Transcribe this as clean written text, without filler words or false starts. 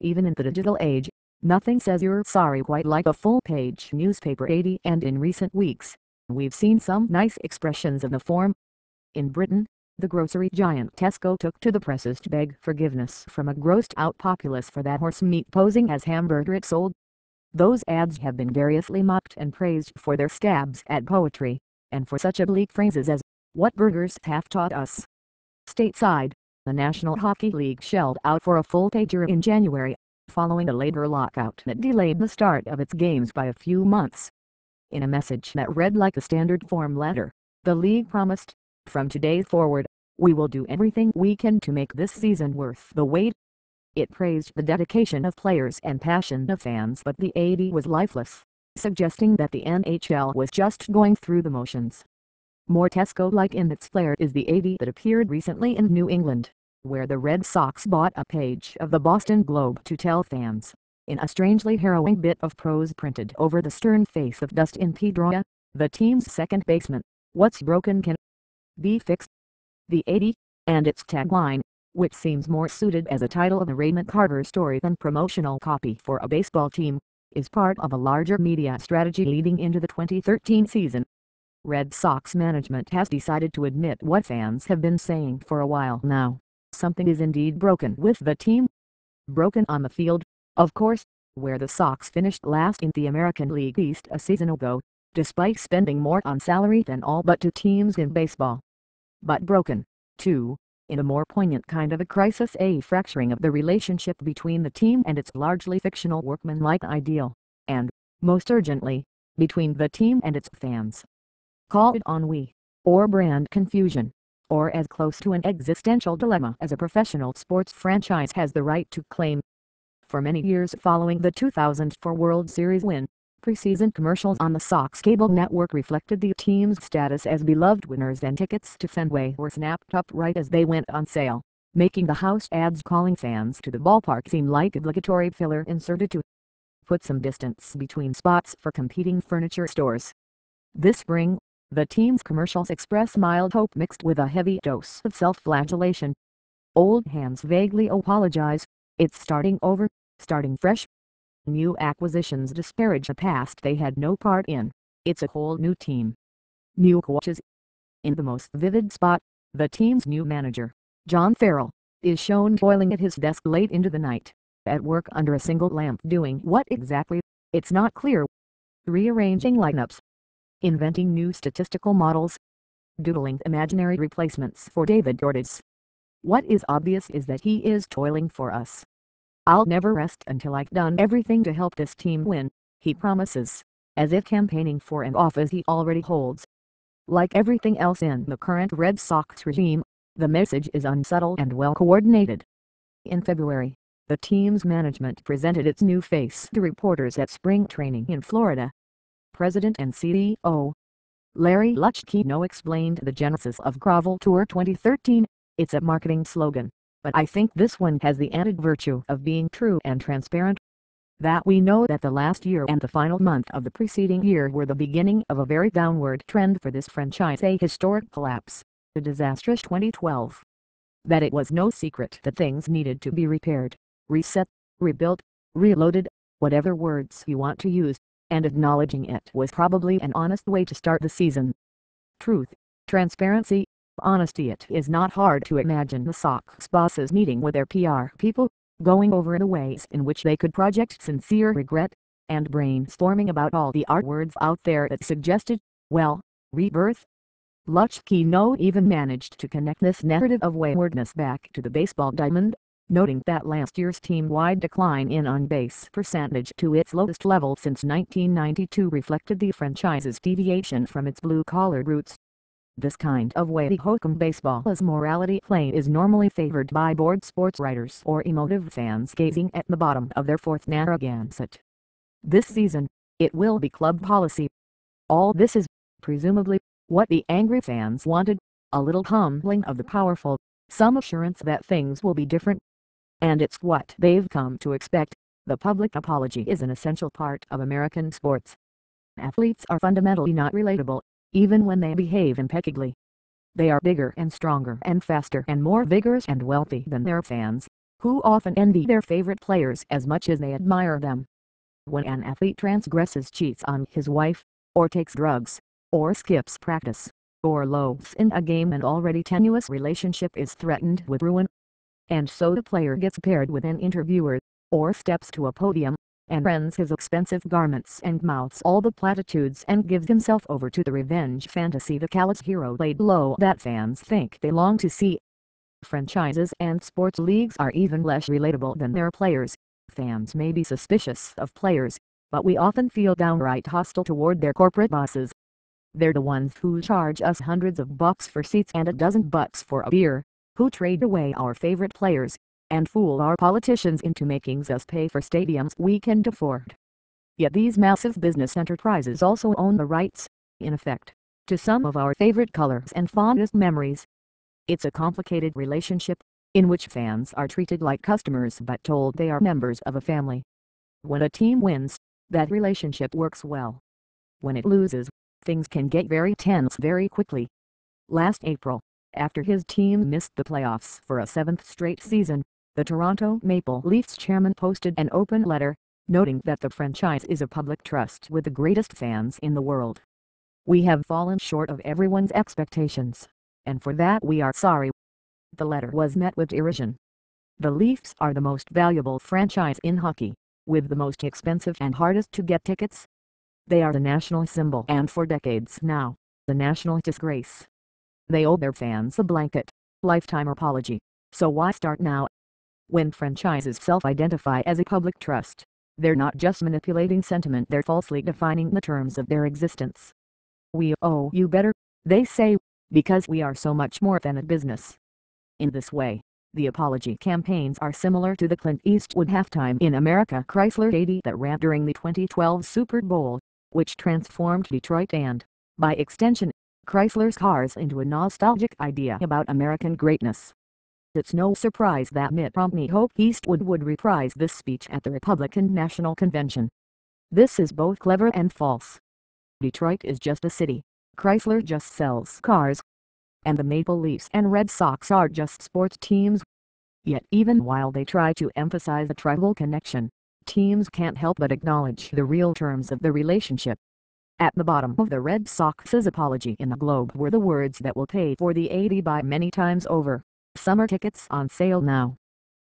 Even in the digital age, nothing says you're sorry quite like a full-page newspaper 80, and in recent weeks, we've seen some nice expressions of the form. In Britain, the grocery giant Tesco took to the presses to beg forgiveness from a grossed-out populace for that horse meat posing as hamburger it sold. Those ads have been variously mocked and praised for their stabs at poetry, and for such oblique phrases as, "What burgers have taught us." Stateside, the National Hockey League shelled out for a full-pager in January, following a labor lockout that delayed the start of its games by a few months. In a message that read like a standard form letter, the league promised, "From today forward, we will do everything we can to make this season worth the wait." It praised the dedication of players and passion of fans, but the AD was lifeless, suggesting that the NHL was just going through the motions. More Tesco-like in its flair is the AD that appeared recently in New England, where the Red Sox bought a page of the Boston Globe to tell fans, in a strangely harrowing bit of prose printed over the stern face of Dustin Pedroia, the team's second baseman, "What's broken can be fixed." The AD, and its tagline, which seems more suited as a title of a Raymond Carver story than promotional copy for a baseball team, is part of a larger media strategy leading into the 2013 season. Red Sox management has decided to admit what fans have been saying for a while now: something is indeed broken with the team. Broken on the field, of course, where the Sox finished last in the American League East a season ago, despite spending more on salary than all but two teams in baseball. But broken, too, in a more poignant kind of a crisis, a fracturing of the relationship between the team and its largely fictional workmanlike ideal, and, most urgently, between the team and its fans. Call it ennui, or brand confusion, or as close to an existential dilemma as a professional sports franchise has the right to claim. For many years following the 2004 World Series win, preseason commercials on the Sox cable network reflected the team's status as beloved winners, and tickets to Fenway were snapped up right as they went on sale, making the house ads calling fans to the ballpark seem like obligatory filler inserted to put some distance between spots for competing furniture stores. This spring, the team's commercials express mild hope mixed with a heavy dose of self-flagellation. Old hands vaguely apologize, "It's starting over, starting fresh." New acquisitions disparage a past they had no part in, "It's a whole new team." New coaches. In the most vivid spot, the team's new manager, John Farrell, is shown toiling at his desk late into the night, at work under a single lamp. Doing what exactly? It's not clear. Rearranging lineups, inventing new statistical models, doodling imaginary replacements for David Ortiz. What is obvious is that he is toiling for us. "I'll never rest until I've done everything to help this team win," he promises, as if campaigning for an office he already holds. Like everything else in the current Red Sox regime, the message is unsubtle and well coordinated. In February, the team's management presented its new face to reporters at spring training in Florida. President and CEO Larry Luchkino explained the genesis of Gravel Tour 2013. "It's a marketing slogan, but I think this one has the added virtue of being true and transparent. That we know that the last year and the final month of the preceding year were the beginning of a very downward trend for this franchise, a historic collapse, a disastrous 2012. That it was no secret that things needed to be repaired, reset, rebuilt, reloaded, whatever words you want to use, and acknowledging it was probably an honest way to start the season. Truth, transparency, honesty." It is not hard to imagine the Sox bosses meeting with their PR people, going over the ways in which they could project sincere regret, and brainstorming about all the art words out there that suggested, well, rebirth. Luchkino even managed to connect this narrative of waywardness back to the baseball diamond, noting that last year's team-wide decline in on-base percentage to its lowest level since 1992 reflected the franchise's deviation from its blue-collar roots. This kind of weighty hokum baseball's morality plane is normally favored by bored sports writers or emotive fans gazing at the bottom of their fourth Narragansett. This season, it will be club policy. All this is, presumably, what the angry fans wanted: a little humbling of the powerful, some assurance that things will be different. And it's what they've come to expect. The public apology is an essential part of American sports. Athletes are fundamentally not relatable, even when they behave impeccably. They are bigger and stronger and faster and more vigorous and wealthy than their fans, who often envy their favorite players as much as they admire them. When an athlete transgresses, cheats on his wife, or takes drugs, or skips practice, or loafs in a game, an already tenuous relationship is threatened with ruin. And so the player gets paired with an interviewer, or steps to a podium, and rends his expensive garments and mouths all the platitudes and gives himself over to the revenge fantasy the callous hero laid low that fans think they long to see. Franchises and sports leagues are even less relatable than their players. Fans may be suspicious of players, but we often feel downright hostile toward their corporate bosses. They're the ones who charge us hundreds of bucks for seats and a dozen bucks for a beer, who trade away our favorite players, and fool our politicians into making us pay for stadiums we can't afford. Yet these massive business enterprises also own the rights, in effect, to some of our favorite colors and fondest memories. It's a complicated relationship, in which fans are treated like customers but told they are members of a family. When a team wins, that relationship works well. When it loses, things can get very tense very quickly. Last April, after his team missed the playoffs for a 7th straight season, the Toronto Maple Leafs chairman posted an open letter, noting that the franchise is a public trust with the greatest fans in the world. "We have fallen short of everyone's expectations, and for that we are sorry." The letter was met with derision. The Leafs are the most valuable franchise in hockey, with the most expensive and hardest to get tickets. They are the national symbol and for decades now, the national disgrace. They owe their fans a blanket, lifetime apology, so why start now? When franchises self-identify as a public trust, they're not just manipulating sentiment, they're falsely defining the terms of their existence. "We owe you better," they say, "because we are so much more than a business." In this way, the apology campaigns are similar to the Clint Eastwood halftime in America Chrysler 80 that ran during the 2012 Super Bowl, which transformed Detroit and, by extension, Chrysler's cars into a nostalgic idea about American greatness. It's no surprise that Mitt Romney hoped Eastwood would reprise this speech at the Republican National Convention. This is both clever and false. Detroit is just a city, Chrysler just sells cars, and the Maple Leafs and Red Sox are just sports teams. Yet even while they try to emphasize the tribal connection, teams can't help but acknowledge the real terms of the relationship. At the bottom of the Red Sox's apology in the Globe were the words that will pay for the 80 by many times over. "Summer tickets on sale now.